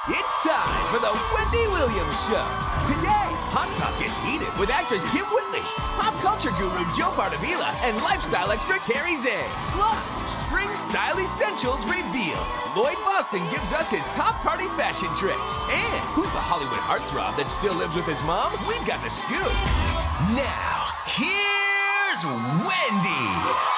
It's time for the Wendy Williams Show. Today, Hot Talk gets heated with actress Kim Whitley, pop culture guru Joe Pardavila, and lifestyle expert Carrie Zay. Plus, spring style essentials revealed. Lloyd Boston gives us his top party fashion tricks. And who's the Hollywood heartthrob that still lives with his mom? We've got the scoop. Now, here's Wendy.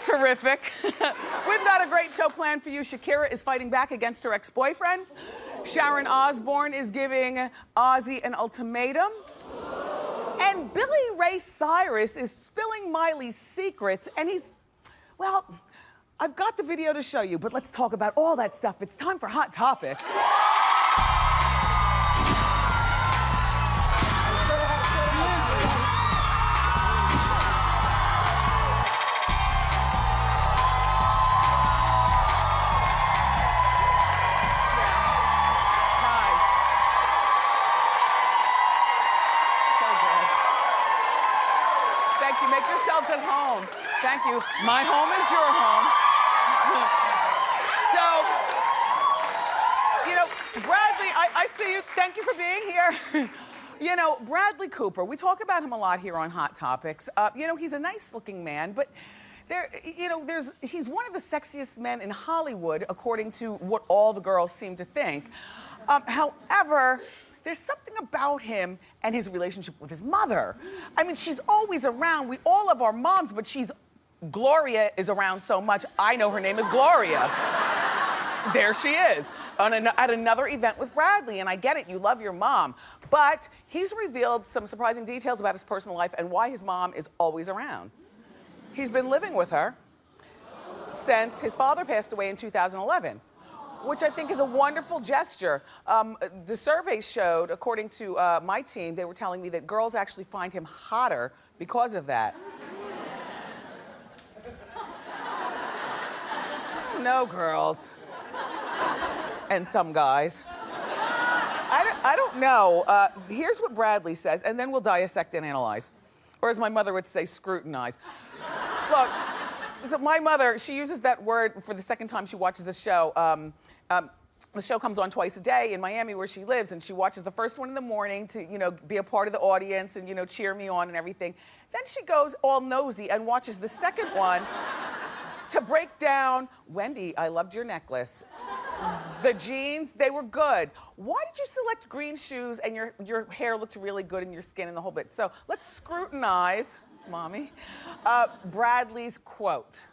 Terrific. We've got a great show planned for you. Shakira is fighting back against her ex-boyfriend. Sharon Osbourne is giving Ozzy an ultimatum. And Billy Ray Cyrus is spilling Miley's secrets, and well, I've got the video to show you, but let's talk about all that stuff. It's time for Hot Topics. Make yourselves at home. Thank you. My home is your home. So, Bradley, I see you. Thank you for being here. Bradley Cooper, we talk about him a lot here on Hot Topics. He's a nice-looking man, but he's one of the sexiest men in Hollywood, according to what all the girls seem to think. However, there's something about him and his relationship with his mother. I mean, she's always around. We all have our moms, but Gloria is around so much. I know her name is Gloria. There she is, at another event with Bradley, and I get it, you love your mom. But he's revealed some surprising details about his personal life and why his mom is always around. He's been living with her since his father passed away in 2011. Which I think is a wonderful gesture. The survey showed, according to my team, they were telling me that girls actually find him hotter because of that. No, girls. And some guys. I don't know. Here's what Bradley says, and then we'll dissect and analyze. Or as my mother would say, scrutinize. Look, so my mother, she uses that word for the second time she watches the show. The show comes on twice a day in Miami where she lives, and she watches the first one in the morning to, be a part of the audience and, cheer me on and everything. Then she goes all nosy and watches the second one to break down, Wendy, I loved your necklace. The jeans, they were good. Why did you select green shoes and your hair looked really good and your skin and the whole bit? So let's scrutinize, Mommy, Bradley's quote.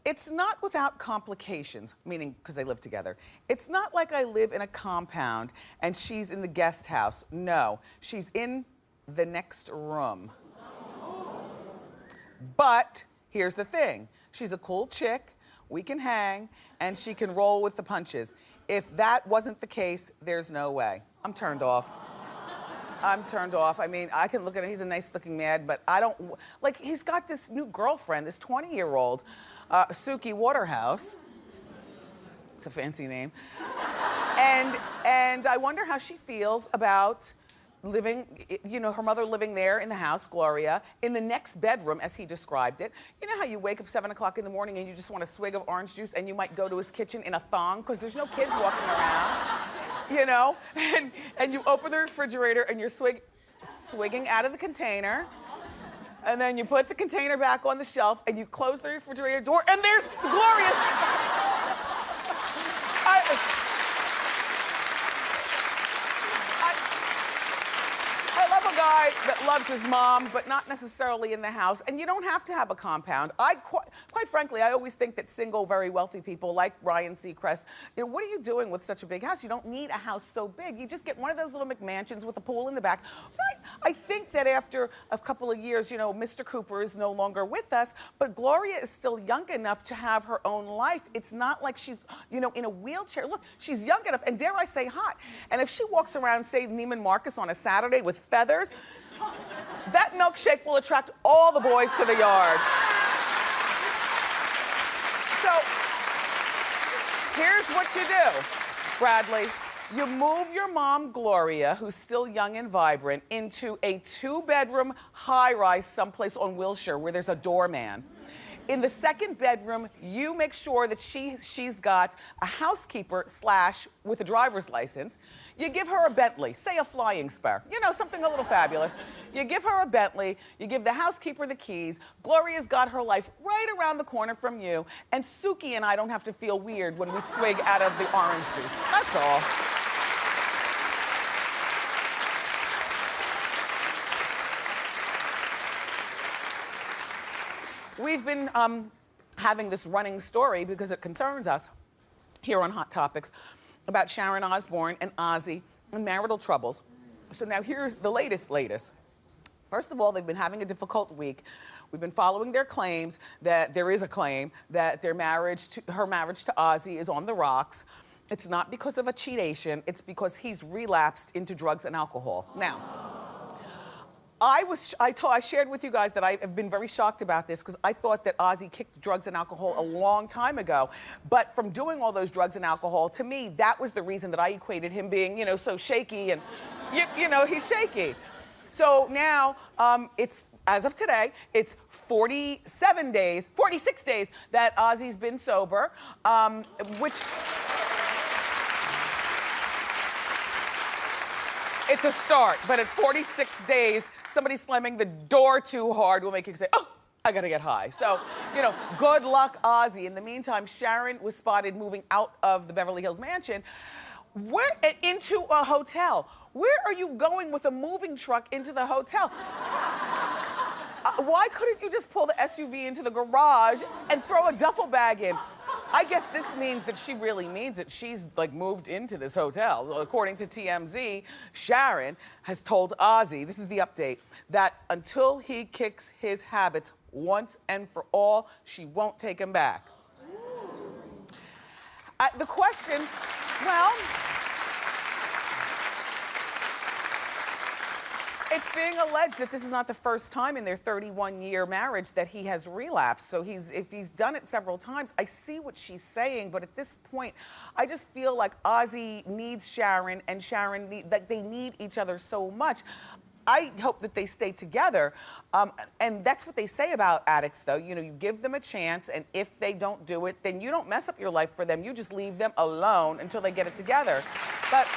It's not without complications, meaning because they live together. It's not like I live in a compound and she's in the guest house. No, she's in the next room. But here's the thing. She's a cool chick, we can hang, and she can roll with the punches. If that wasn't the case, there's no way. I'm turned off. I'm turned off. I mean, I can look at him, he's a nice looking man, but I don't, he's got this new girlfriend, this 20-year-old, Suki Waterhouse. It's a fancy name. And I wonder how she feels about living, her mother living there in the house, Gloria, in the next bedroom, as he described it. You know how you wake up 7 o'clock in the morning and you just want a swig of orange juice and you might go to his kitchen in a thong because there's no kids walking around, and you open the refrigerator and you're swigging out of the container, and then you put the container back on the shelf and you close the refrigerator door and there's Gloria's. I love a guy that loves his mom, but not necessarily in the house. And you don't have to have a compound. Quite frankly, I always think that single, very wealthy people like Ryan Seacrest, what are you doing with such a big house? You don't need a house so big. You just get one of those little McMansions with a pool in the back. But I think that after a couple of years, Mr. Cooper is no longer with us, but Gloria is still young enough to have her own life. It's not like she's, in a wheelchair. Look, she's young enough, and dare I say hot. And if she walks around, say, Neiman Marcus on a Saturday with feathers, that milkshake will attract all the boys to the yard. So, here's what you do, Bradley. You move your mom, Gloria, who's still young and vibrant, into a 2-bedroom high-rise someplace on Wilshire where there's a doorman. In the 2nd bedroom, you make sure that she's got a housekeeper / with a driver's license. You give her a Bentley, say a flying spur, something a little fabulous. You give her a Bentley, you give the housekeeper the keys. Gloria's got her life right around the corner from you, and Suki and I don't have to feel weird when we swig out of the orange juice. That's all. We've been having this running story because it concerns us here on Hot Topics about Sharon Osbourne and Ozzy and marital troubles. So now here's the latest. First of all, they've been having a difficult week. We've been following their claims that there is a claim that her marriage to Ozzy is on the rocks. It's not because of a cheatation, it's because he's relapsed into drugs and alcohol. Now, I shared with you guys that I have been very shocked about this because I thought that Ozzy kicked drugs and alcohol a long time ago. But from doing all those drugs and alcohol, to me, that was the reason that I equated him being, so shaky and, he's shaky. So now, as of today, it's 46 days that Ozzy's been sober, which... It's a start, but at 46 days, somebody slamming the door too hard will make you say, oh, I gotta get high. So, good luck, Ozzy. In the meantime, Sharon was spotted moving out of the Beverly Hills mansion into a hotel. Where are you going with a moving truck into the hotel? Why couldn't you just pull the SUV into the garage and throw a duffel bag in? I guess this means that she really means it. She's moved into this hotel. According to TMZ, Sharon has told Ozzy, this is the update, that until he kicks his habits once and for all, she won't take him back. The question, well, it's being alleged that this is not the first time in their 31-year marriage that he has relapsed. So if he's done it several times, I see what she's saying, but at this point, I just feel like Ozzy needs Sharon and Sharon, they need each other so much. I hope that they stay together. And that's what they say about addicts, though. You give them a chance, and if they don't do it, then you don't mess up your life for them. You just leave them alone until they get it together. But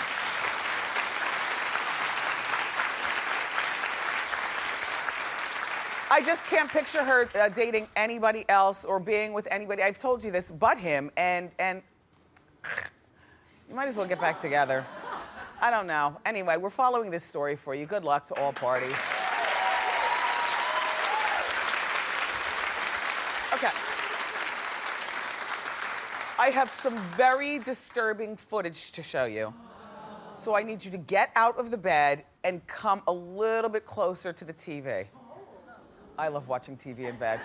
I just can't picture her dating anybody else or being with anybody, I've told you this, but him, and you might as well get back together. I don't know. Anyway, we're following this story for you. Good luck to all parties. Okay. I have some very disturbing footage to show you. So I need you to get out of the bed and come a little bit closer to the TV. I love watching TV in bed.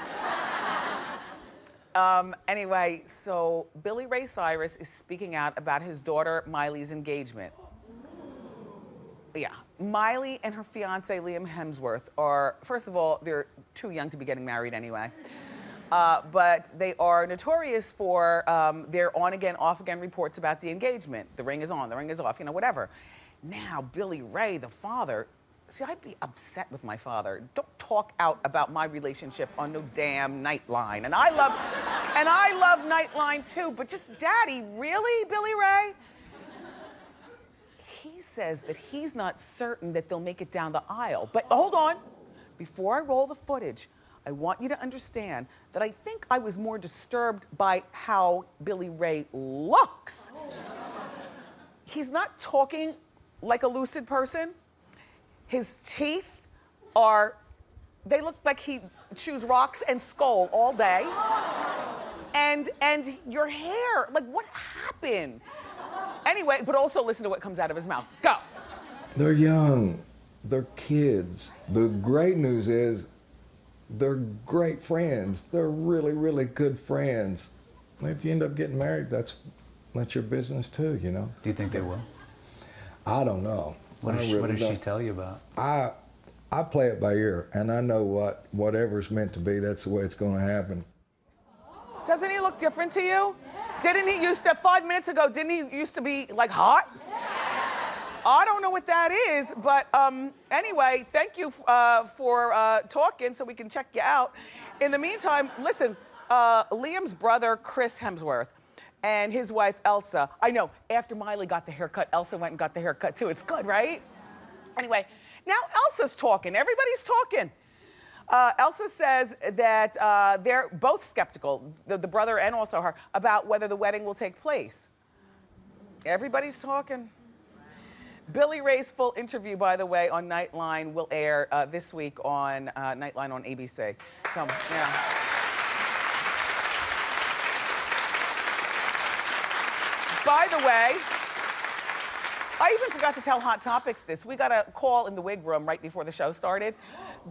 Anyway, so Billy Ray Cyrus is speaking out about his daughter Miley's engagement. Yeah, Miley and her fiance Liam Hemsworth are, first of all, they're too young to be getting married anyway. But they are notorious for their on-again, off-again reports about the engagement. The ring is on, the ring is off, Whatever. Now, Billy Ray, the father, see, I'd be upset with my father. Don't talk out about my relationship on no damn Nightline. And I love Nightline too, but just, Daddy, really, Billy Ray? He says that he's not certain that they'll make it down the aisle. But hold on, before I roll the footage, I want you to understand that I think I was more disturbed by how Billy Ray looks. He's not talking like a lucid person. His teeth they look like he chews rocks and skull all day. And your hair, like what happened? Anyway, but also listen to what comes out of his mouth. Go. They're young, they're kids. The great news is they're great friends. They're really, really good friends. If you end up getting married, that's your business too, you know? Do you think they will? I don't know. What does she tell you about? I play it by ear, and I know whatever's meant to be, that's the way it's gonna happen. Doesn't he look different to you? Didn't he used to, 5 minutes ago, didn't he used to be like hot? I don't know what that is, but anyway, thank you for talking so we can check you out. In the meantime, listen, Liam's brother, Chris Hemsworth, and his wife, Elsa. I know, after Miley got the haircut, Elsa went and got the haircut too. It's good, right? Anyway, now Elsa's talking. Everybody's talking. Elsa says that they're both skeptical, the brother and also her, about whether the wedding will take place. Everybody's talking. Billy Ray's full interview, by the way, on Nightline will air this week on Nightline on ABC. So, yeah. By the way, I even forgot to tell Hot Topics this. We got a call in the wig room right before the show started.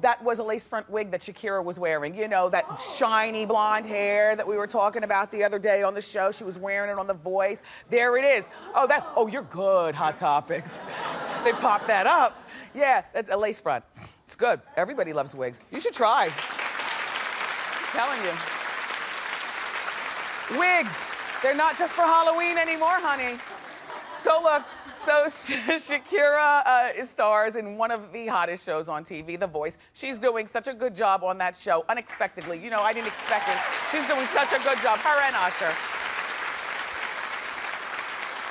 That was a lace front wig that Shakira was wearing. You know, that shiny blonde hair that we were talking about the other day on the show. She was wearing it on The Voice. There it is. Oh, you're good, Hot Topics. They popped that up. Yeah, that's a lace front. It's good. Everybody loves wigs. You should try. I'm telling you. Wigs. They're not just for Halloween anymore, honey. So look, Shakira stars in one of the hottest shows on TV, The Voice. She's doing such a good job on that show, unexpectedly. You know, I didn't expect it. She's doing such a good job, her and Usher.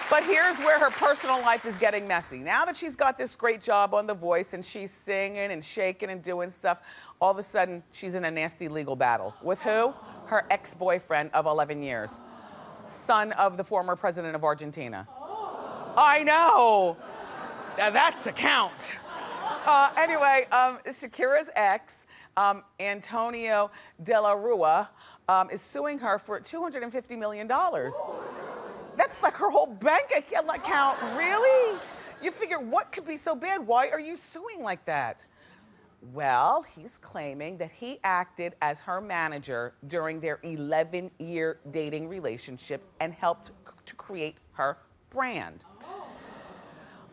But here's where her personal life is getting messy. Now that she's got this great job on The Voice and she's singing and shaking and doing stuff, all of a sudden she's in a nasty legal battle. With who? Her ex-boyfriend of 11 years. Son of the former president of Argentina. I know. Now that's a count. Anyway, Shakira's ex, Antonio De La Rua, is suing her for $250 million. That's like her whole bank account. Really? You figure, what could be so bad? Why are you suing like that? Well, he's claiming that he acted as her manager during their 11-year dating relationship and helped to create her brand.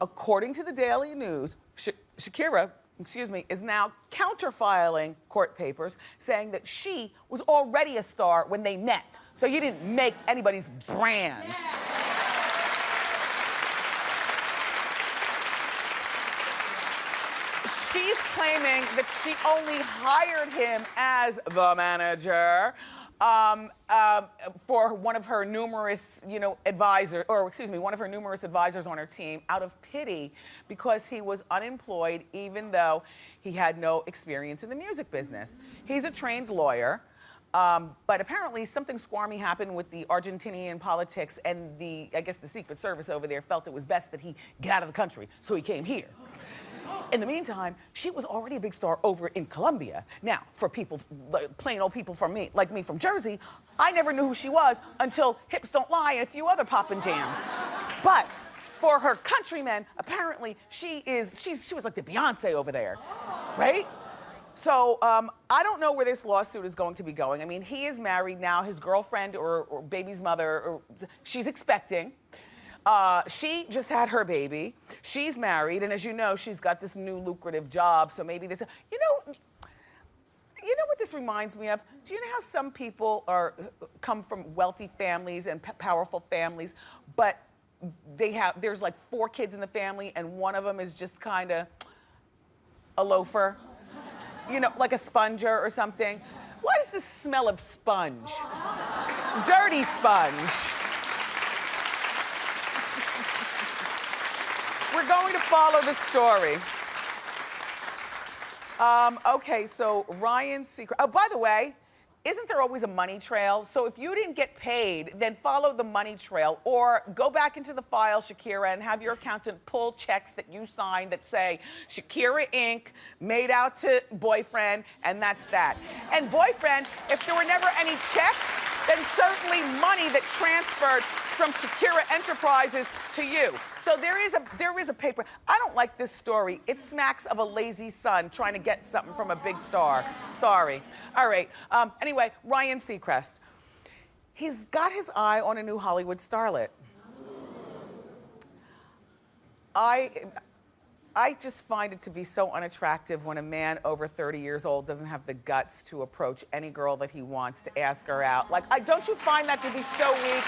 According to the Daily News, Shakira, is now counterfiling court papers saying that she was already a star when they met. So you didn't make anybody's brand. Yeah. She's claiming that she only hired him as the manager for one of her numerous, advisors, one of her numerous advisors on her team out of pity because he was unemployed even though he had no experience in the music business. He's a trained lawyer, but apparently something squirmy happened with the Argentinian politics and I guess the Secret Service over there felt it was best that he get out of the country, so he came here. In the meantime, she was already a big star over in Colombia. Now, for people, plain old people like me from Jersey, I never knew who she was until Hips Don't Lie and a few other poppin' jams. But for her countrymen, apparently she was like the Beyoncé over there, right? So I don't know where this lawsuit is going to be going. I mean, he is married now. His girlfriend or baby's mother, she's expecting. She just had her baby. She's married, and as you know, she's got this new lucrative job. So maybe this, you know what this reminds me of? Do you know how some people come from wealthy families and powerful families, but there's like 4 kids in the family, and one of them is just kind of a loafer, like a sponger or something. What is the smell of sponge? Dirty sponge. We're going to follow the story. Okay, so Ryan Seacrest. Oh, by the way, isn't there always a money trail? So if you didn't get paid, then follow the money trail, or go back into the file, Shakira, and have your accountant pull checks that you signed that say Shakira Inc., made out to boyfriend, and that's that. And boyfriend, if there were never any checks, then certainly money that transferred from Shakira Enterprises to you. So there is a paper. I don't like this story. It smacks of a lazy son trying to get something from a big star. Sorry. All right. Anyway, Ryan Seacrest. He's got his eye on a new Hollywood starlet. I just find it to be so unattractive when a man over 30 years old doesn't have the guts to approach any girl that he wants to ask her out. Like, don't you find that to be so weak?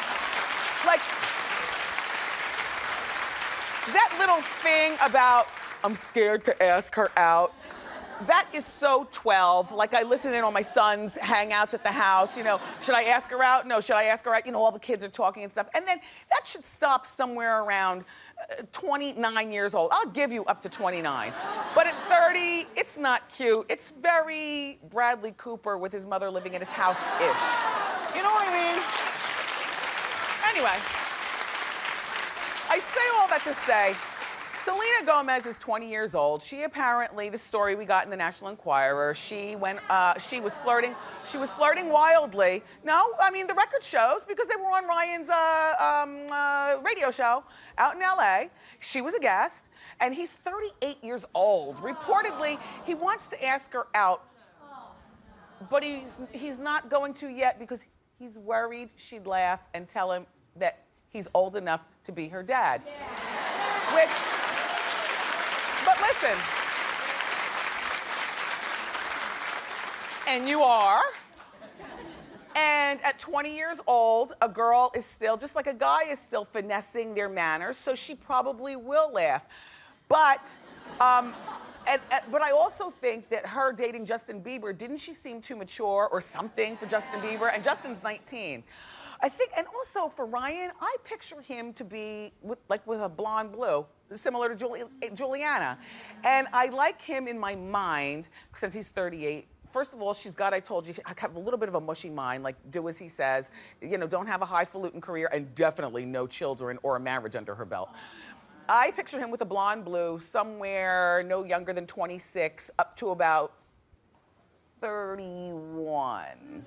Like, that little thing about, I'm scared to ask her out, that is so 12. Like, I listen in on my son's hangouts at the house, you know, should I ask her out? No, should I ask her out? You know, all the kids are talking and stuff. And then that should stop somewhere around 29 years old. I'll give you up to 29. But at 30, it's not cute. It's very Bradley Cooper with his mother living in his house-ish. You know what I mean? Anyway, I say all that to say, Selena Gomez is 20 years old. She apparently, the story we got in the National Enquirer, she was flirting wildly. No, I mean, the record shows, because they were on Ryan's radio show out in LA. She was a guest, and he's 38 years old. Reportedly, he wants to ask her out, but he's not going to yet because he's worried she'd laugh and tell him that he's old enough to be her dad. Which, but listen, and you are, and at 20 years old, a girl is still, just like a guy is still finessing their manners, so she probably will laugh. But, but I also think that her dating Justin Bieber, didn't she seem too mature or something for Justin Bieber? And Justin's 19. I think, and also for Ryan, I picture him to be with a blonde blue, similar to Juliana. And I like him in my mind, since he's 38. First of all, she's got, I told you, I have a little bit of a mushy mind, like do as he says, you know, don't have a highfalutin career, and definitely no children or a marriage under her belt. I picture him with a blonde blue, somewhere no younger than 26, up to about 31.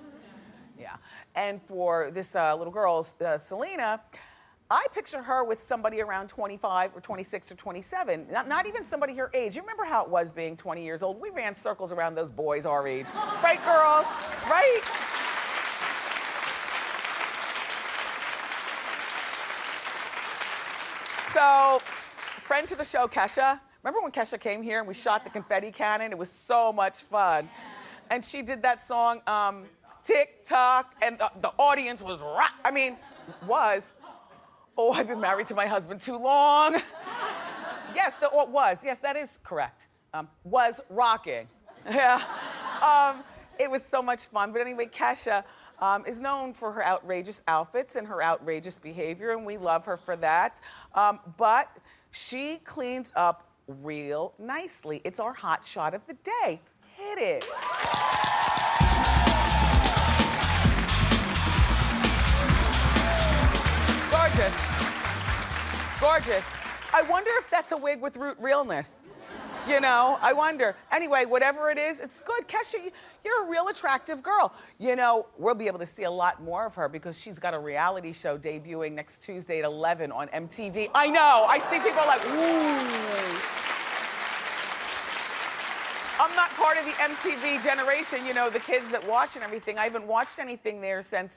Yeah. And for this little girl, Selena, I picture her with somebody around 25 or 26 or 27, not even somebody her age. You remember how it was being 20 years old? We ran circles around those boys our age. Right, girls? Right? So, friend to the show, Kesha. Remember when Kesha came here and we shot the confetti cannon? It was so much fun. And she did that song, Tick-tock, and the audience was oh, I've been married to my husband too long. Yes, yes, that is correct. Was rocking. Yeah. It was so much fun. But anyway, Kesha is known for her outrageous outfits and her outrageous behavior, and we love her for that. But she cleans up real nicely. It's our hot shot of the day. Hit it. Gorgeous. Gorgeous. I wonder if that's a wig with root realness. You know, I wonder. Anyway, whatever it is, it's good. Kesha, you're a real attractive girl. You know, we'll be able to see a lot more of her because she's got a reality show debuting next Tuesday at 11 on MTV. I know. I see people like, ooh. I'm not part of the MTV generation, you know, the kids that watch and everything. I haven't watched anything there since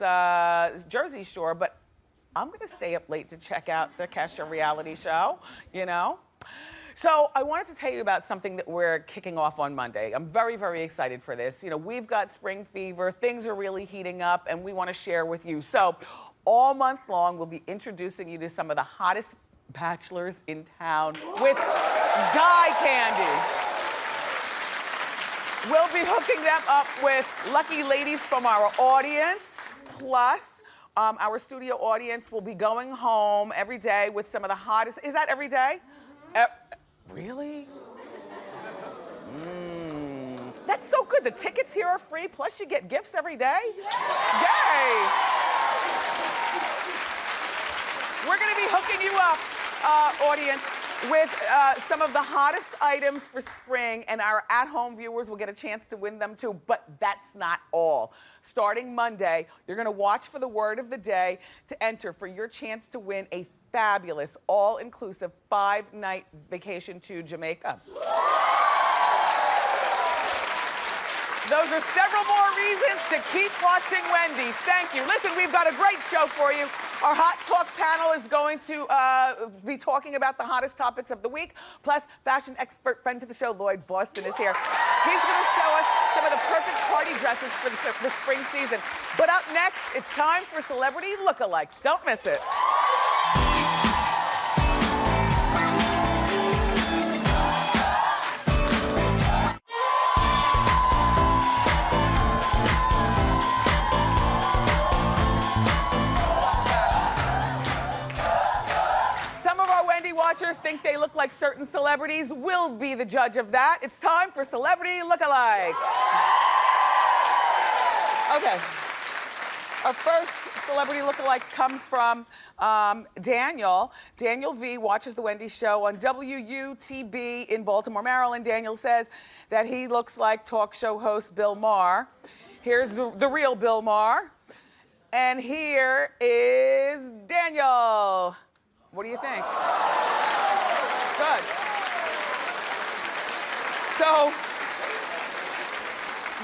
Jersey Shore, but I'm gonna stay up late to check out the Kesha reality show, you know? So I wanted to tell you about something that we're kicking off on Monday. I'm very, very excited for this. You know, we've got spring fever, things are really heating up, and we wanna share with you. So all month long, we'll be introducing you to some of the hottest bachelors in town with guy candy. We'll be hooking them up with lucky ladies from our audience, plus our studio audience will be going home every day with some of the hottest. Is that every day? Really? That's so good. The tickets here are free, plus you get gifts every day. Yay! We're gonna be hooking you up, audience, with some of the hottest items for spring, and our at-home viewers will get a chance to win them too, but that's not all. Starting Monday, you're gonna watch for the word of the day to enter for your chance to win a fabulous, all-inclusive 5-night vacation to Jamaica. Those are several more reasons to keep watching Wendy. Thank you. Listen, we've got a great show for you. Our Hot Talk panel is going to be talking about the hottest topics of the week. Plus, fashion expert friend to the show, Lloyd Boston, is here. He's going to show us some of the perfect party dresses for the spring season. But up next, it's time for Celebrity Lookalikes. Don't miss it. Watchers think they look like certain celebrities. We'll be the judge of that. It's time for Celebrity Lookalikes. Okay. Our first celebrity lookalike comes from Daniel. Daniel V watches The Wendy Show on WUTB in Baltimore, Maryland. Daniel says that he looks like talk show host Bill Maher. Here's the real Bill Maher. And here is Daniel. What do you think? It's good. So,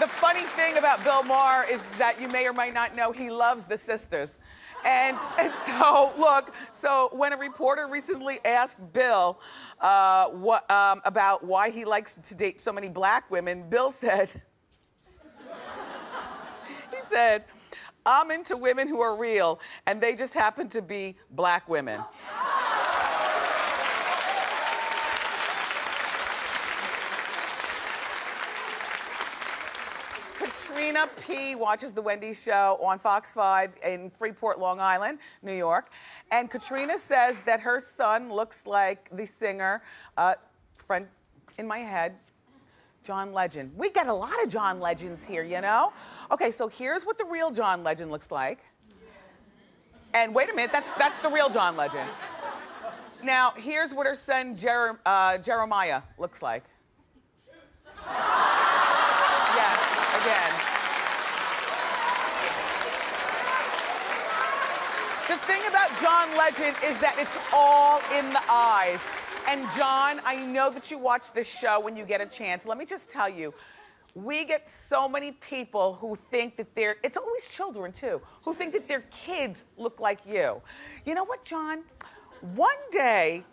the funny thing about Bill Maher is that you may or may not know he loves the sisters. And so, look, so when a reporter recently asked Bill about why he likes to date so many black women, Bill said, he said, "I'm into women who are real, and they just happen to be black women." Katrina P watches The Wendy Show on Fox 5 in Freeport, Long Island, New York. And Katrina says that her son looks like the singer, friend in my head, John Legend. We get a lot of John Legends here, you know? Okay, so here's what the real John Legend looks like. And wait a minute, that's the real John Legend. Now, here's what her son Jeremiah looks like. Yes, again. The thing about John Legend is that it's all in the eyes. And John, I know that you watch this show when you get a chance. Let me just tell you, we get so many people who think that it's always children too, who think that their kids look like you. You know what, John? One day,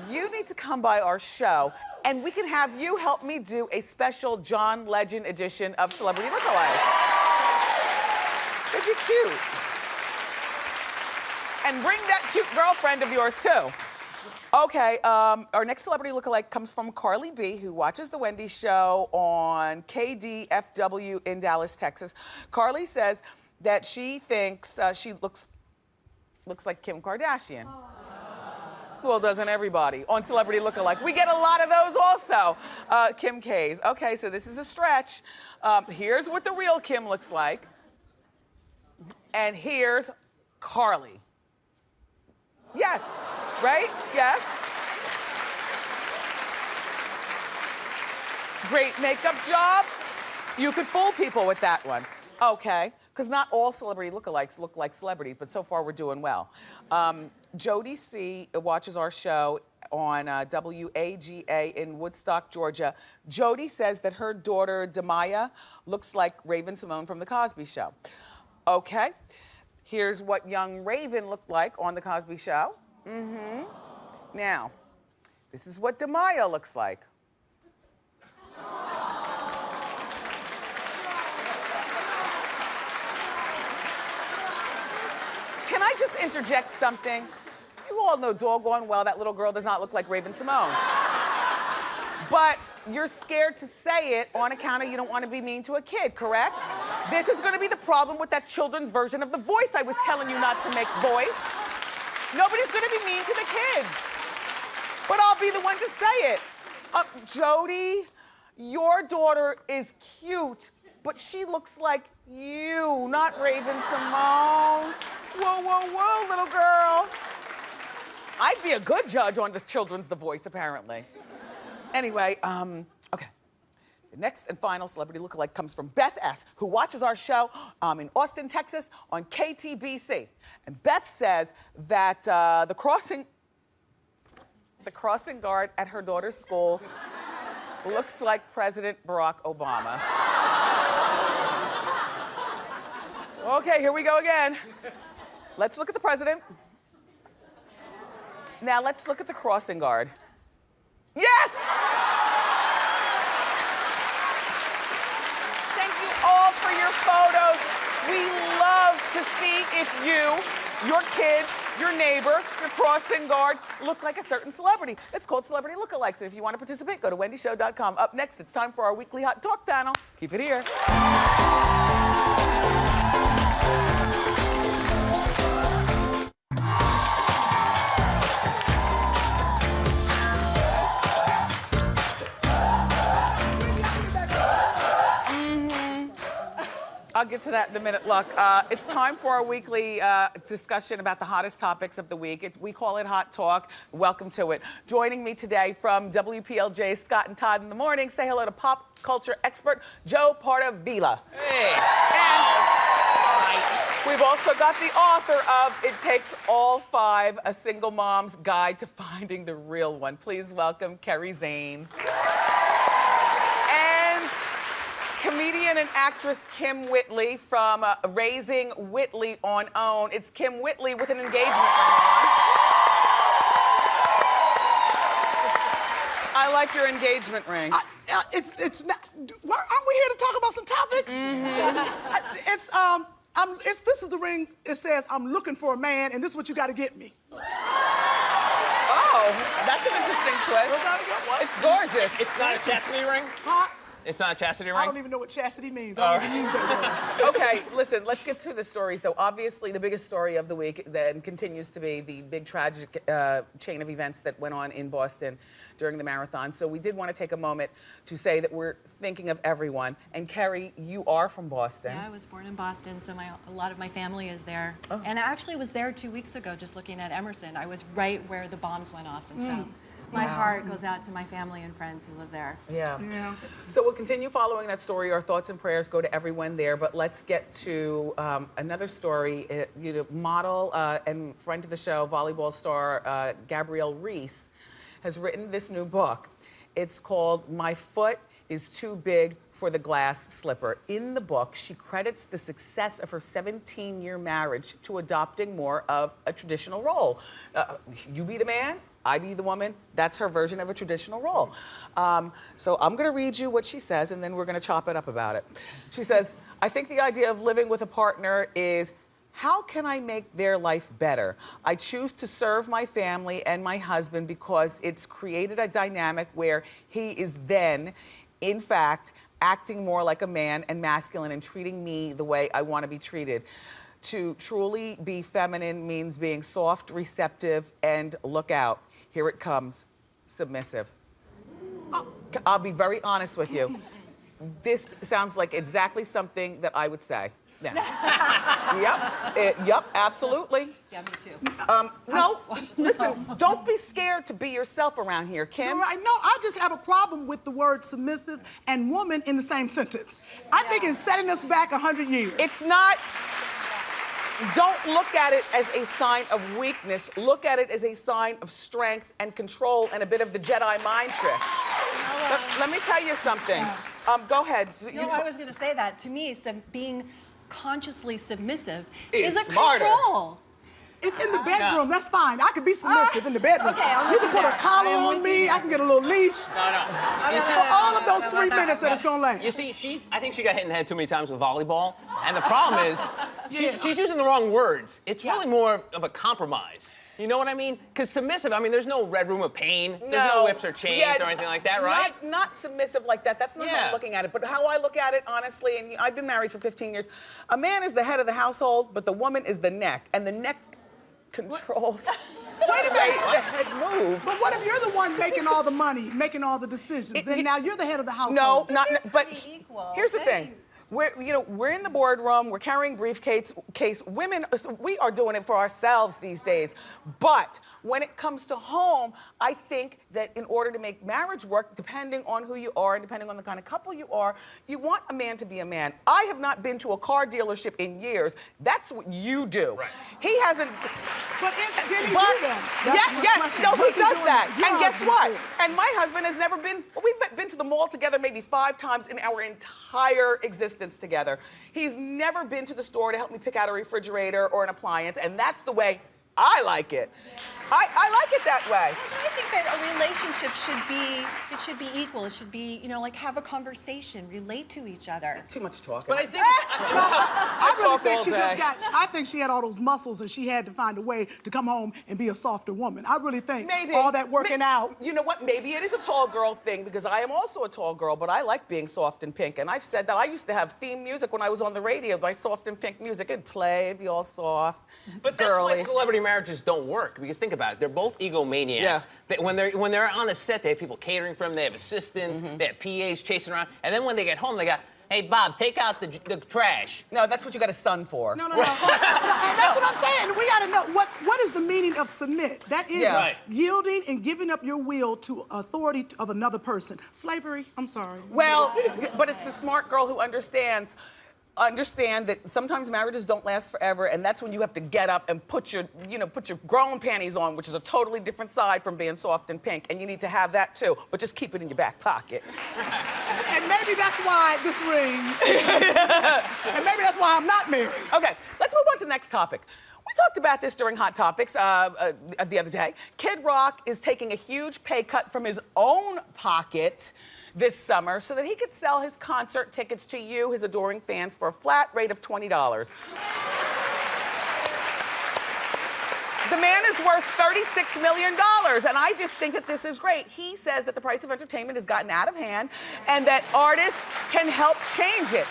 you need to come by our show and we can have you help me do a special John Legend edition of Celebrity Lookalike. It'd be cute. And bring that cute girlfriend of yours too. Okay, our next celebrity lookalike comes from Carly B, who watches The Wendy Show on KDFW in Dallas, Texas. Carly says that she thinks she looks like Kim Kardashian. Well, doesn't everybody on Celebrity Lookalike? We get a lot of those also. Kim K's. Okay, so this is a stretch. Here's what the real Kim looks like. And here's Carly. Yes, right? Yes. Great makeup job. You could fool people with that one. Okay, because not all celebrity lookalikes look like celebrities, but so far we're doing well. Jody C watches our show on WAGA in Woodstock, Georgia. Jody says that her daughter, Demaya, looks like Raven Simone from The Cosby Show. Okay. Here's what young Raven looked like on The Cosby Show. Now, this is what Demaya looks like. Can I just interject something? You all know doggone well that little girl does not look like Raven Simone. But you're scared to say it on account of you don't want to be mean to a kid, correct? This is going to be the problem with that children's version of The Voice I was telling you not to make voice. Nobody's going to be mean to the kids. But I'll be the one to say it. Jody, Your daughter is cute, but she looks like you, not Raven Simone. Whoa, whoa, whoa, little girl. I'd be a good judge on the children's The Voice, apparently. Anyway, okay. The next and final celebrity lookalike comes from Beth S., who watches our show in Austin, Texas on KTBC. And Beth says that the crossing guard at her daughter's school looks like President Barack Obama. Okay, here we go again. Let's look at the president. Now let's look at the crossing guard. Yes! Thank you all for your photos. We love to see if you, your kids, your neighbor, your crossing guard look like a certain celebrity. It's called Celebrity Lookalikes. And if you want to participate, go to wendyshow.com. Up next, it's time for our weekly Hot Talk panel. Keep it here. I'll get to that in a minute. Look, it's time for our weekly discussion about the hottest topics of the week. We call it Hot Talk. Welcome to it. Joining me today from WPLJ Scott and Todd in the Morning, say hello to pop culture expert Joe Pardavila. Hey. And we've also got the author of It Takes All Five, A Single Mom's Guide to Finding the Real One. Please welcome Kerry Zane. Comedian and actress Kim Whitley from Raising Whitley on OWN. It's Kim Whitley with an engagement ring on. I like your engagement ring. It's not. Aren't we here to talk about some topics? This is the ring. It says I'm looking for a man, and this is what you got to get me. Oh, that's an interesting twist. It's gorgeous. It's not a chastity ring? Huh? It's not a chastity ring? I don't even know what chastity means. I don't even use that word. Okay, listen, let's get to the stories, though. Obviously, the biggest story of the week then continues to be the big tragic chain of events that went on in Boston during the marathon. So we did want to take a moment to say that we're thinking of everyone. And Kerry, you are from Boston. Yeah, I was born in Boston, so a lot of my family is there. Oh. And I actually was there 2 weeks ago, just looking at Emerson. I was right where the bombs went off, and so my heart goes out to my family and friends who live there. Yeah. So we'll continue following that story. Our thoughts and prayers go to everyone there. But let's get to another story. Model and friend of the show, volleyball star Gabrielle Reese, has written this new book. It's called My Foot is Too Big for the Glass Slipper. In the book, she credits the success of her 17-year marriage to adopting more of a traditional role. You be the man, I be the woman. That's her version of a traditional role. So I'm going to read you what she says, and then we're going to chop it up about it. She says, I think the idea of living with a partner is, how can I make their life better? I choose to serve my family and my husband because it's created a dynamic where he is then, in fact, acting more like a man and masculine and treating me the way I want to be treated. To truly be feminine means being soft, receptive, and look out. Here it comes, submissive. I'll be very honest with you. This sounds like exactly something that I would say. Yeah. Yep, absolutely. Yeah, me too. No, listen, don't be scared to be yourself around here, Kim. You're right. No, I just have a problem with the word submissive and woman in the same sentence. I think it's setting us back 100 years. It's not. Don't look at it as a sign of weakness. Look at it as a sign of strength and control and a bit of the Jedi mind trick. Let me tell you something. Go ahead. No, I was going to say that. To me, being consciously submissive is a smarter. control. It's in the bedroom. That's fine. I can be submissive in the bedroom. Okay, I'm you with can you put there. a collar I am on with me. you I can get a little leash. No. For all of those 3 minutes that it's gonna last. You see, I think she got hit in the head too many times with volleyball. And the problem is, she's using the wrong words. It's really more of a compromise. You know what I mean? Because submissive, I mean, there's no red room of pain. There's no whips or chains or anything like that, right? Not submissive like that. That's not how I'm looking at it. But how I look at it, honestly, and I've been married for 15 years, a man is the head of the household, but the woman is the neck. And the neck controls. Wait a minute. The head moves. But what if you're the one making all the money, making all the decisions? Then now you're the head of the household. No, but pretty equal. here's the thing. We're in the boardroom, we're carrying briefcase. Women, we are doing it for ourselves these days. But when it comes to home, I think that in order to make marriage work, depending on who you are and depending on the kind of couple you are, you want a man to be a man. I have not been to a car dealership in years. That's what you do. Right. He hasn't. But did he do But, that? yes, no, he Was does doing that. your And guess husband what? did? And my husband has never been, we've been to the mall together maybe 5 times in our entire existence together. He's never been to the store to help me pick out a refrigerator or an appliance, and that's the way I like it. I like it that way. I think that a relationship should be equal. It should be, you know, like have a conversation, relate to each other. Too much talking. But I think I really talk think all she day. just got. I think she had all those muscles, and she had to find a way to come home and be a softer woman. I really think Maybe. all that working out. You know what? Maybe it is a tall girl thing because I am also a tall girl, but I like being soft and pink. And I've said that I used to have theme music when I was on the radio. My soft and pink music, it'd play, it'd be all soft, But that's girly. why celebrity marriages don't work. Because think about it, they're both egomaniacs. Yeah. When they're on the set, they have people catering for them. They have assistants. They have PAs chasing around. And then when they get home, they got, hey Bob, take out the trash. No, that's what you got a son for. No. That's what I'm saying. We got to know what is the meaning of submit. That is Yeah. Right. yielding and giving up your will to authority of another person. Slavery. I'm sorry. Well, but it's the smart girl who understand that sometimes marriages don't last forever, and that's when you have to get up and put your grown panties on, which is a totally different side from being soft and pink, and you need to have that too, but just keep it in your back pocket. And maybe that's why this ring. And maybe that's why I'm not married. Okay, let's move on to the next topic. We talked about this during Hot Topics the other day. Kid Rock is taking a huge pay cut from his own pocket this summer so that he could sell his concert tickets to you, his adoring fans, for a flat rate of $20. The man is worth $36 million, and I just think that this is great. He says that the price of entertainment has gotten out of hand and that artists can help change it.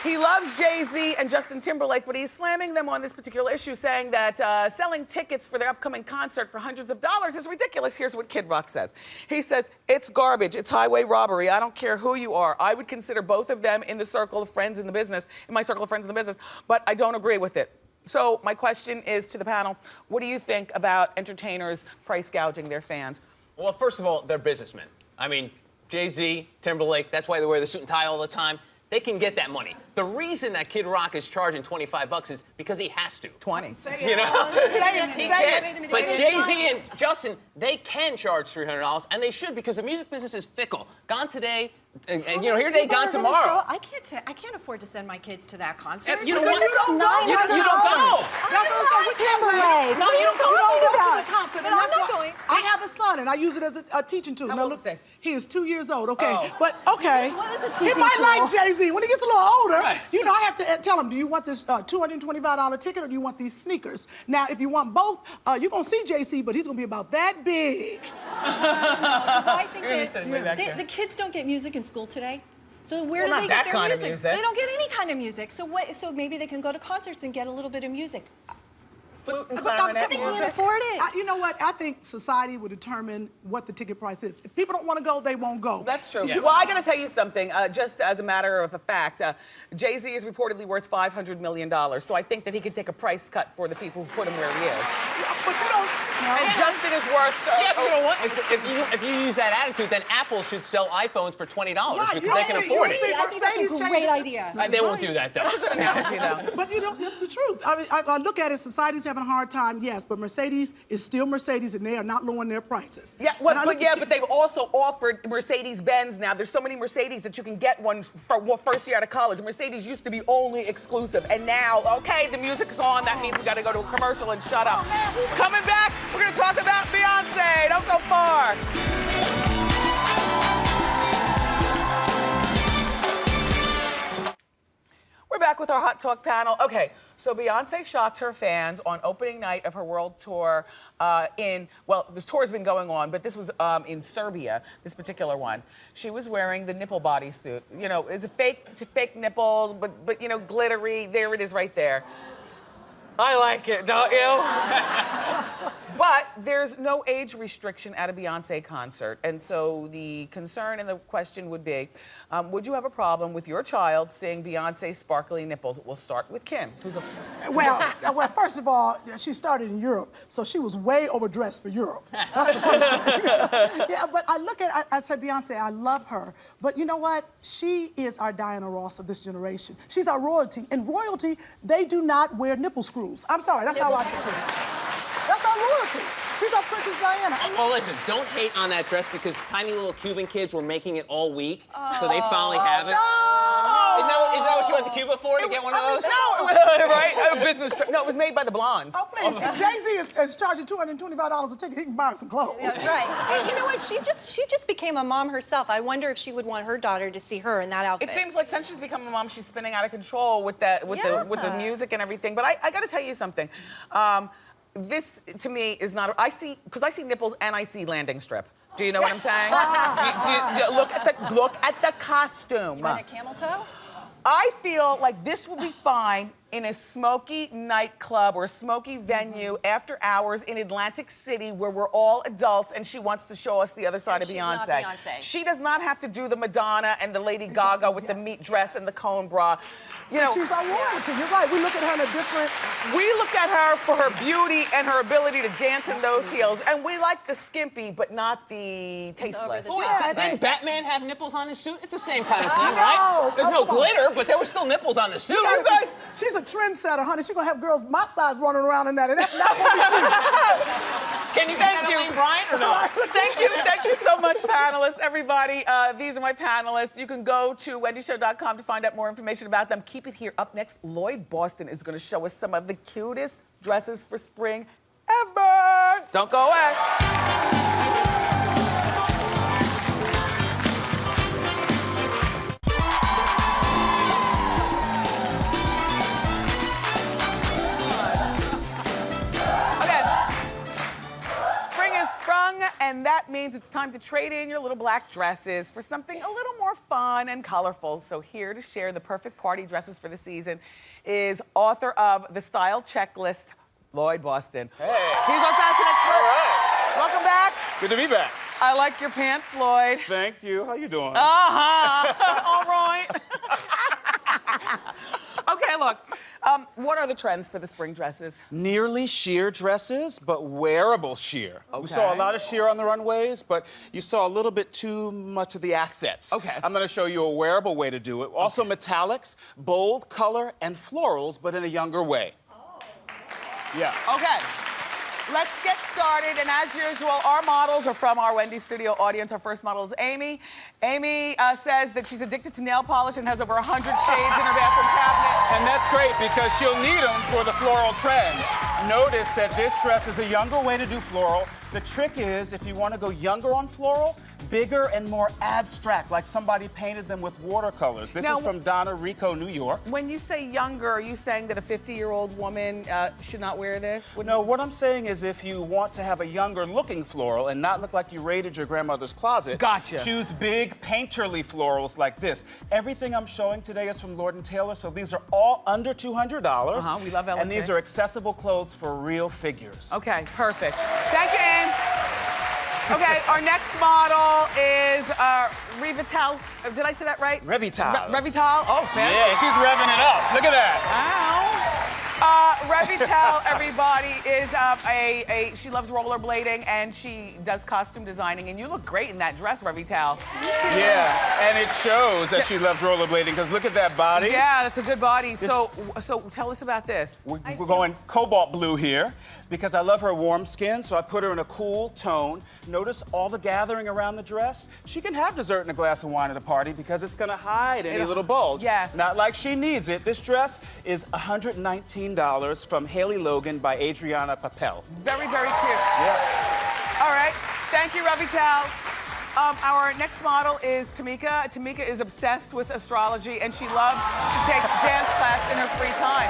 He loves Jay-Z and Justin Timberlake, but he's slamming them on this particular issue, saying that selling tickets for their upcoming concert for hundreds of dollars is ridiculous. Here's what Kid Rock says. He says, it's garbage, it's highway robbery. I don't care who you are. I would consider both of them in the circle of friends in the business, in my circle of friends in the business, but I don't agree with it. So my question is to the panel, what do you think about entertainers price gouging their fans? Well, first of all, they're businessmen. I mean, Jay-Z, Timberlake, that's why they wear the suit and tie all the time. They can get that money. The reason that Kid Rock is charging $25 is because he has to. 20. You know? He Wait can. a minute. But Jay-Z and Justin, they can charge $300, and they should because the music business is fickle. Gone today, and you know, here today, gone People are gonna tomorrow. show- I can't afford to send my kids to that concert. You don't Because want- it's you don't go. $900. You don't go. That's what I'm saying. Timberlake. No, you don't go. You don't go about to it. the concert. But and I'm that's not why- going. I have a son, and I use it as a teaching tool. How Now, old look, is he? he is 2 years old. Okay, Oh. but okay. What is a He teaching might tool? like Jay-Z when he gets a little older. Right. You know, I have to tell him, do you want this $225 ticket or do you want these sneakers? Now, if you want both, you're gonna see JC, but he's gonna be about that big. I think You're gonna send me back there. the kids don't get music in school today. So where Well, do not they that get their kind of music? music. They don't get any kind of music. So what? So maybe they can go to concerts and get a little bit of music. Flute and But clarinet They music. can't afford it. You know what? I think society will determine what the ticket price is. If people don't want to go, they won't go. That's true. Well, I gotta tell you something, just as a matter of a fact, Jay-Z is reportedly worth $500 million, so I think that he could take a price cut for the people who put him where he is. But you don't. And Justin is worth... Yeah, but you know what? If you use that attitude, then Apple should sell iPhones for $20 Right, because they can you afford see, it. I think that's a Mercedes great changed- idea. And they won't do that though. analogy, though. But you know, that's the truth. I mean, I look at it, society's having a hard time, yes, but Mercedes is still Mercedes and they are not lowering their prices. Yeah, And I but look at- but they've also offered Mercedes-Benz now. There's so many Mercedes that you can get one for first year out of college. Mercedes used to be only exclusive, and now, okay, the music's on. That means we got to go to a commercial and shut up. Coming back, we're gonna talk about Beyoncé. Don't go far. We're back with our Hot Talk panel. Okay, so Beyoncé shocked her fans on opening night of her world tour this tour's been going on, but this was in Serbia, this particular one. She was wearing the nipple bodysuit. You know, it's fake nipples, but you know, glittery. There it is right there. I like it, don't you? But there's no age restriction at a Beyoncé concert. And so the concern and the question would be, would you have a problem with your child seeing Beyonce's sparkly nipples? We'll start with Kim, who's a... Well, first of all, she started in Europe, so she was way overdressed for Europe. That's the first thing. Yeah, but I said, Beyonce, I love her. But you know what? She is our Diana Ross of this generation. She's our royalty. And royalty, they do not wear nipple screws. I'm sorry, that's how I see it. That's our royalty. She's our Princess Diana. Well, listen, don't hate on that dress because tiny little Cuban kids were making it all week, so they finally have it. No! Is that what you went to Cuba for, to get one of those? No, right? A business trip. No, it was made by the Blondes. Oh, please. If Jay-Z is charging $225 a ticket, he can buy some clothes. That's right. And you know what? She just became a mom herself. I wonder if she would want her daughter to see her in that outfit. It seems like since she's become a mom, she's spinning out of control with the music and everything. But I got to tell you something. This to me is not. Because I see nipples and I see landing strip. Do you know what I'm saying? Look at the costume. You want a camel toe? I feel like this would be fine in a smoky nightclub or a smoky venue after hours in Atlantic City where we're all adults and she wants to show us the other side of Beyonce. She's not Beyonce. She does not have to do the Madonna and the Lady Gaga with the meat dress and the cone bra. You know, she's our royalty. You're right. We look at her in a different... We look at her for her beauty and her ability to dance in those heels. And we like the skimpy, but not the tasteless. Didn't Batman have nipples on his suit? It's the same kind of thing, right? There's no glitter, but there were still nipples on the suit. She's a trendsetter, honey. She's gonna have girls my size running around in that, and that's not what we do. Can you get that Elaine Bryant or no? Thank you so much, panelists. Everybody, these are my panelists. You can go to wendyshow.com to find out more information about them. Keep it here. Up next, Lloyd Boston is going to show us some of the cutest dresses for spring ever. Don't go away. And that means it's time to trade in your little black dresses for something a little more fun and colorful. So here to share the perfect party dresses for the season is author of The Style Checklist, Lloyd Boston. Hey. He's our fashion expert. All right. Welcome back. Good to be back. I like your pants, Lloyd. Thank you. How you doing? All right. Okay, look. What are the trends for the spring dresses? Nearly sheer dresses, but wearable sheer. Okay. We saw a lot of sheer on the runways, but you saw a little bit too much of the assets. Okay. I'm going to show you a wearable way to do it. Also metallics, bold color, and florals, but in a younger way. Oh. Yeah. Okay. Let's get started, and as usual, our models are from our Wendy Studio audience. Our first model is Amy. Amy says that she's addicted to nail polish and has over 100 shades in her bathroom cabinet. And that's great because she'll need them for the floral trend. Notice that this dress is a younger way to do floral. The trick is, if you want to go younger on floral, bigger and more abstract, like somebody painted them with watercolors. This is from Donna Rico, New York. When you say younger, are you saying that a 50-year-old woman should not wear this? No, what I'm saying is if you want to have a younger looking floral and not look like you raided your grandmother's closet, gotcha. Choose big painterly florals like this. Everything I'm showing today is from Lord & Taylor, so these are all under $200. We love elegant. And these are accessible clothes for real figures. Okay, perfect. Thank you, Anne. Okay, our next model is Revital. Did I say that right? Revital. Revital. Oh, fancy. Yeah, she's revving it up. Look at that. Wow. Revital, everybody, is she loves rollerblading and she does costume designing. And you look great in that dress, Revital. Yeah, and it shows that she loves rollerblading because look at that body. Yeah, that's a good body. So tell us about this. We're going cobalt blue here because I love her warm skin, so I put her in a cool tone. Notice all the gathering around the dress. She can have dessert and a glass of wine at a party because it's gonna hide any little bulge. Yes. Not like she needs it. This dress is $119 from Haley Logan by Adriana Papel. Very, very cute. Yeah. All right, thank you, Revital. Our next model is Tamika. Tamika is obsessed with astrology and she loves to take dance class in her free time.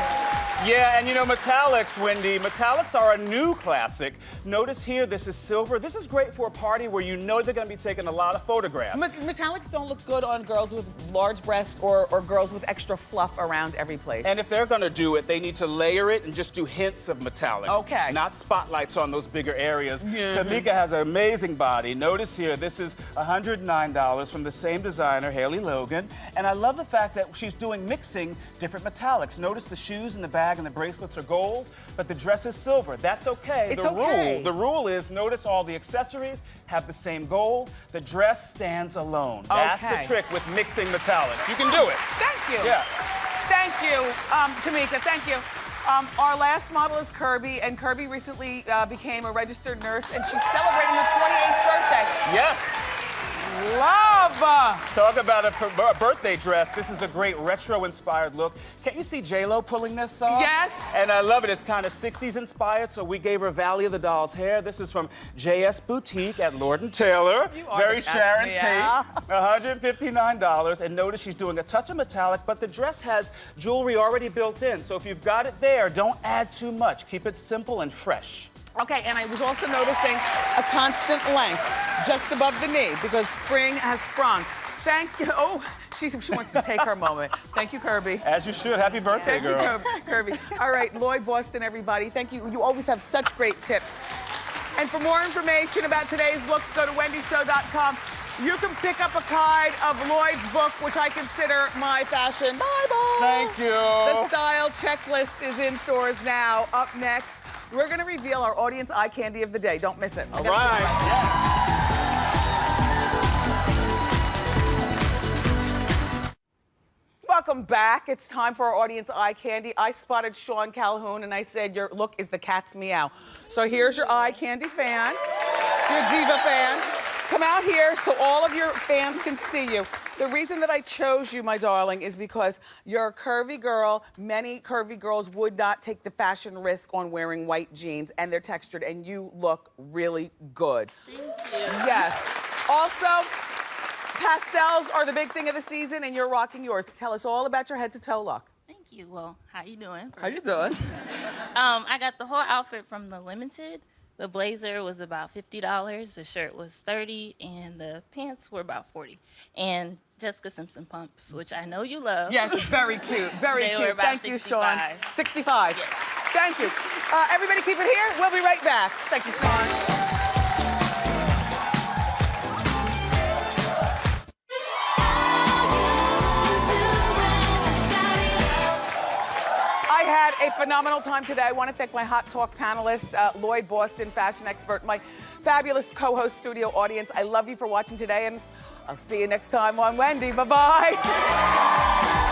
Yeah, and you know, metallics, Wendy, metallics are a new classic. Notice here, this is silver. This is great for a party where you know they're gonna be taking a lot of photographs. Metallics don't look good on girls with large breasts or girls with extra fluff around every place. And if they're gonna do it, they need to layer it and just do hints of metallic. Okay. Not spotlights on those bigger areas. Tamika has an amazing body. Notice here, this is $109 from the same designer, Haley Logan. And I love the fact that she's doing mixing different metallics. Notice the shoes and the bag and the bracelets are gold, but the dress is silver. That's okay. The rule is, notice all the accessories have the same gold. The dress stands alone. That's the trick with mixing metallics. You can do it. Thank you. Yeah. Thank you, Tamika, thank you. Our last model is Kirby, and Kirby recently became a registered nurse, and she's celebrating her 28th birthday. Yes. Love! Talk about a birthday dress. This is a great retro-inspired look. Can't you see J-Lo pulling this off? Yes. And I love it. It's kind of 60s inspired, so we gave her Valley of the Dolls hair. This is from JS Boutique at Lord & Taylor. Very Sharon Tate. $159. And notice she's doing a touch of metallic, but the dress has jewelry already built in. So if you've got it there, don't add too much. Keep it simple and fresh. Okay, and I was also noticing a constant length just above the knee because spring has sprung. Thank you. Oh, she wants to take her moment. Thank you, Kirby. As you should. Happy birthday, girl. Thank you, Kirby. All right, Lloyd Boston, everybody. Thank you. You always have such great tips. And for more information about today's looks, go to wendyshow.com. You can pick up a card of Lloyd's book, which I consider my fashion Bible. Thank you. The style checklist is in stores now. Up next, we're going to reveal our audience eye candy of the day. Don't miss it. All right. Welcome back. It's time for our audience eye candy. I spotted Sean Calhoun and I said, your look is the cat's meow. So here's your eye candy fan, your diva fan. Come out here so all of your fans can see you. The reason that I chose you, my darling, is because you're a curvy girl. Many curvy girls would not take the fashion risk on wearing white jeans, and they're textured, and you look really good. Thank you. Yes. Also, pastels are the big thing of the season, and you're rocking yours. Tell us all about your head-to-toe look. Thank you. Well, how you doing? How you doing? I got the whole outfit from the Limited. The blazer was about $50, the shirt was $30, and the pants were about $40. And Jessica Simpson pumps, which I know you love. Yes, very cute, very They cute. were about Thank you, Sean. 65. Yes. Thank you. Everybody keep it here. We'll be right back. Thank you, Sean. I had a phenomenal time today. I want to thank my Hot Talk panelists, Lloyd Boston, fashion expert, my fabulous co-host studio audience. I love you for watching today, and I'll see you next time on Wendy. Bye-bye.